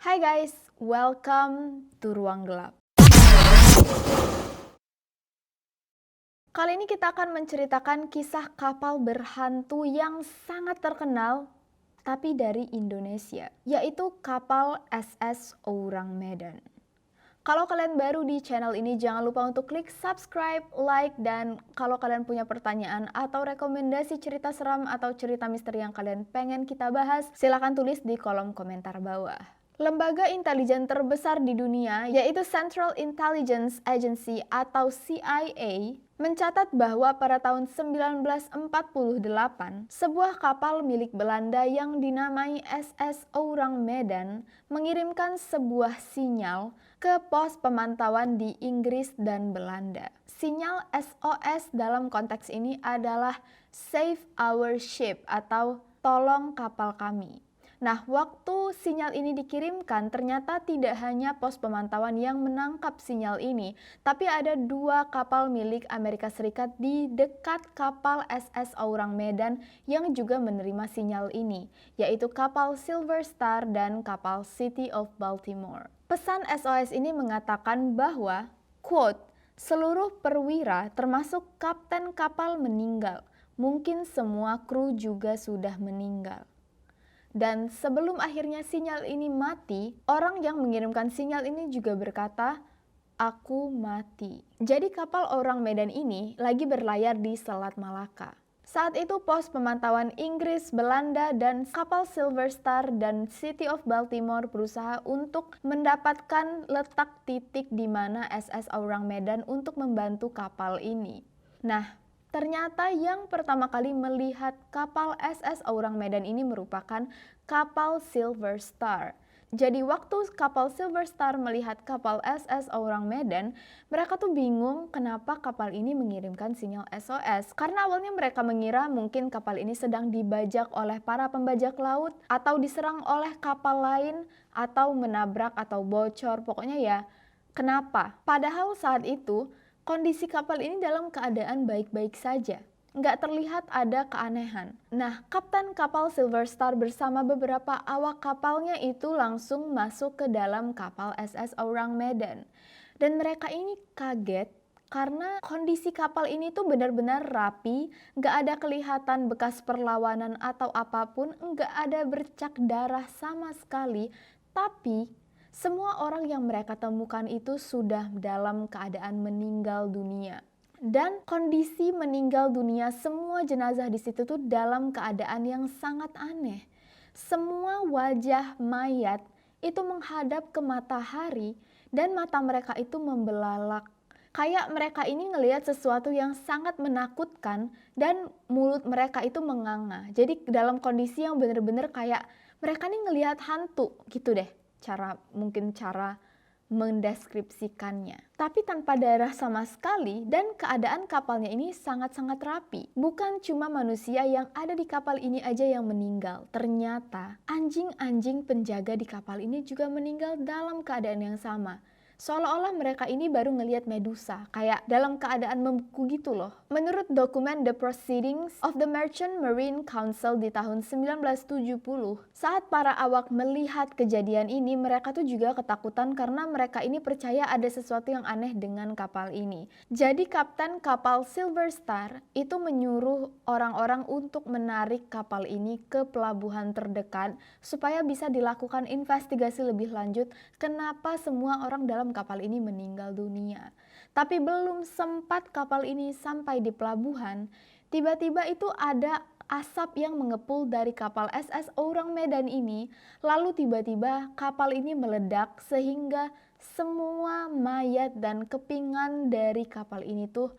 Hai guys, welcome to Ruang Gelap. Kali ini kita akan menceritakan kisah kapal berhantu yang sangat terkenal tapi dari Indonesia, yaitu kapal SS Ourang Medan. Kalau kalian baru di channel ini, jangan lupa untuk klik subscribe, like, dan kalau kalian punya pertanyaan atau rekomendasi cerita seram atau cerita misteri yang kalian pengen kita bahas, silahkan tulis di kolom komentar bawah. Lembaga intelijen terbesar di dunia, yaitu Central Intelligence Agency atau CIA, mencatat bahwa pada tahun 1948, sebuah kapal milik Belanda yang dinamai SS Ourang Medan mengirimkan sebuah sinyal ke pos pemantauan di Inggris dan Belanda. Sinyal SOS dalam konteks ini adalah Save Our Ship atau tolong kapal kami. Nah, waktu sinyal ini dikirimkan, ternyata tidak hanya pos pemantauan yang menangkap sinyal ini, tapi ada dua kapal milik Amerika Serikat di dekat kapal SS Ourang Medan yang juga menerima sinyal ini, yaitu kapal Silver Star dan kapal City of Baltimore. Pesan SOS ini mengatakan bahwa, quote, seluruh perwira termasuk kapten kapal meninggal, mungkin semua kru juga sudah meninggal. Dan sebelum akhirnya sinyal ini mati, orang yang mengirimkan sinyal ini juga berkata, aku mati. Jadi kapal Ourang Medan ini lagi berlayar di Selat Malaka. Saat itu pos pemantauan Inggris, Belanda, dan kapal Silver Star dan City of Baltimore berusaha untuk mendapatkan letak titik di mana SS Ourang Medan untuk membantu kapal ini. Nah, ternyata yang pertama kali melihat kapal SS Ourang Medan ini merupakan kapal Silver Star. Jadi waktu kapal Silver Star melihat kapal SS Ourang Medan, mereka tuh bingung kenapa kapal ini mengirimkan sinyal SOS. Karena awalnya mereka mengira mungkin kapal ini sedang dibajak oleh para pembajak laut, atau diserang oleh kapal lain, atau menabrak atau bocor, pokoknya ya kenapa. Padahal saat itu kondisi kapal ini dalam keadaan baik-baik saja. Nggak terlihat ada keanehan. Nah, kapten kapal Silver Star bersama beberapa awak kapalnya itu langsung masuk ke dalam kapal SS Ourang Medan. Dan mereka ini kaget karena kondisi kapal ini tuh benar-benar rapi, nggak ada kelihatan bekas perlawanan atau apapun, nggak ada bercak darah sama sekali, tapi semua orang yang mereka temukan itu sudah dalam keadaan meninggal dunia. Dan kondisi meninggal dunia semua jenazah di situ tuh dalam keadaan yang sangat aneh. Semua wajah mayat itu menghadap ke matahari dan mata mereka itu membelalak. Kayak mereka ini ngelihat sesuatu yang sangat menakutkan dan mulut mereka itu menganga. Jadi dalam kondisi yang benar-benar kayak mereka ini ngelihat hantu gitu deh. Cara mendeskripsikannya. Tapi tanpa darah sama sekali dan keadaan kapalnya ini sangat-sangat rapi. Bukan cuma manusia yang ada di kapal ini aja yang meninggal. Ternyata anjing-anjing penjaga di kapal ini juga meninggal dalam keadaan yang sama. Seolah-olah mereka ini baru ngelihat Medusa, kayak dalam keadaan membeku gitu loh. Menurut dokumen The Proceedings of the Merchant Marine Council di tahun 1970, saat para awak melihat kejadian ini, mereka tuh juga ketakutan karena mereka ini percaya ada sesuatu yang aneh dengan kapal ini. Jadi kapten kapal Silver Star itu menyuruh orang-orang untuk menarik kapal ini ke pelabuhan terdekat supaya bisa dilakukan investigasi lebih lanjut kenapa semua orang dalam kapal ini meninggal dunia. Tapi belum sempat kapal ini sampai di pelabuhan, tiba-tiba itu ada asap yang mengepul dari kapal SS Ourang Medan ini, lalu tiba-tiba kapal ini meledak sehingga semua mayat dan kepingan dari kapal ini tuh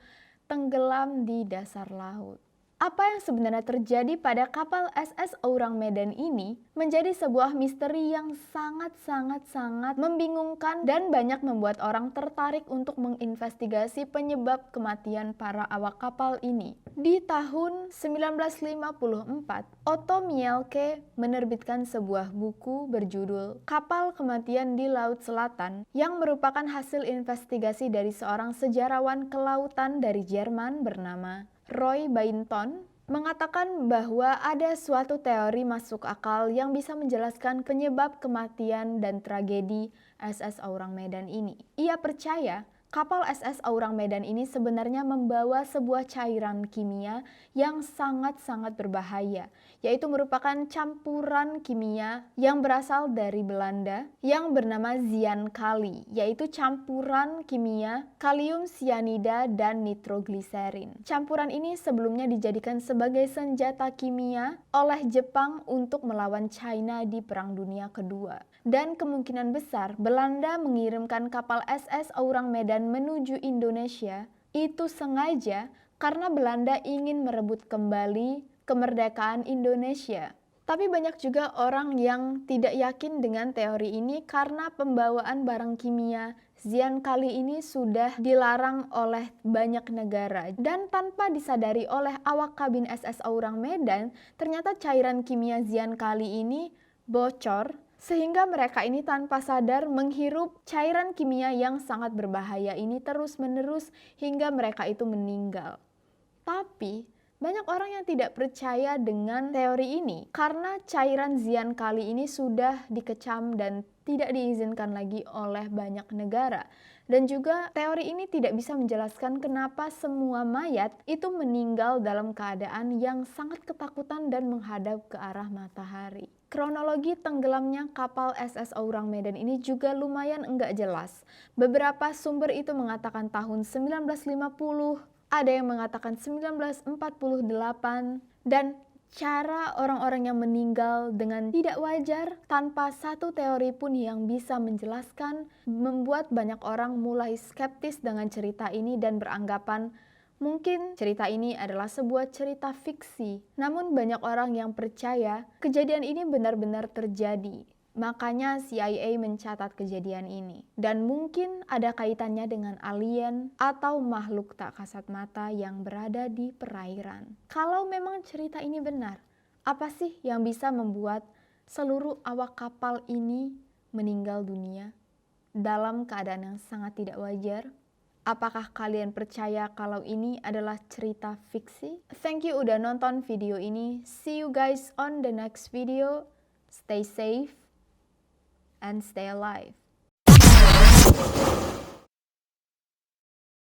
tenggelam di dasar laut. Apa yang sebenarnya terjadi pada kapal SS Ourang Medan ini menjadi sebuah misteri yang sangat membingungkan dan banyak membuat orang tertarik untuk menginvestigasi penyebab kematian para awak kapal ini. Di tahun 1954, Otto Mielke menerbitkan sebuah buku berjudul Kapal Kematian di Laut Selatan yang merupakan hasil investigasi dari seorang sejarawan kelautan dari Jerman bernama Roy Bainton mengatakan bahwa ada suatu teori masuk akal yang bisa menjelaskan penyebab kematian dan tragedi SS Aurang Medan ini. Ia percaya kapal SS Aurang Medan ini sebenarnya membawa sebuah cairan kimia yang sangat-sangat berbahaya, yaitu merupakan campuran kimia yang berasal dari Belanda yang bernama Ziankali, yaitu campuran kimia kalium sianida dan nitrogliserin. Campuran ini sebelumnya dijadikan sebagai senjata kimia oleh Jepang untuk melawan China di Perang Dunia Kedua. Dan kemungkinan besar Belanda mengirimkan kapal SS Aurang Medan menuju Indonesia itu sengaja karena Belanda ingin merebut kembali kemerdekaan Indonesia. Tapi banyak juga orang yang tidak yakin dengan teori ini karena pembawaan barang kimia Ziankali ini sudah dilarang oleh banyak negara. Dan tanpa disadari oleh awak kabin SS Aurang Medan, ternyata cairan kimia Ziankali ini bocor sehingga mereka ini tanpa sadar menghirup cairan kimia yang sangat berbahaya ini terus-menerus hingga mereka itu meninggal. Tapi banyak orang yang tidak percaya dengan teori ini karena cairan Ziankali ini sudah dikecam dan tidak diizinkan lagi oleh banyak negara. Dan juga teori ini tidak bisa menjelaskan kenapa semua mayat itu meninggal dalam keadaan yang sangat ketakutan dan menghadap ke arah matahari. Kronologi tenggelamnya kapal SS Aurang Medan ini juga lumayan enggak jelas. Beberapa sumber itu mengatakan tahun 1950, ada yang mengatakan 1948, dan cara orang-orang yang meninggal dengan tidak wajar tanpa satu teori pun yang bisa menjelaskan membuat banyak orang mulai skeptis dengan cerita ini dan beranggapan mungkin cerita ini adalah sebuah cerita fiksi. Namun banyak orang yang percaya kejadian ini benar-benar terjadi. Makanya CIA mencatat kejadian ini. Dan mungkin ada kaitannya dengan alien atau makhluk tak kasat mata yang berada di perairan. Kalau memang cerita ini benar, apa sih yang bisa membuat seluruh awak kapal ini meninggal dunia dalam keadaan yang sangat tidak wajar? Apakah kalian percaya kalau ini adalah cerita fiksi? Thank you udah nonton video ini. See you guys on the next video. Stay safe and stay alive.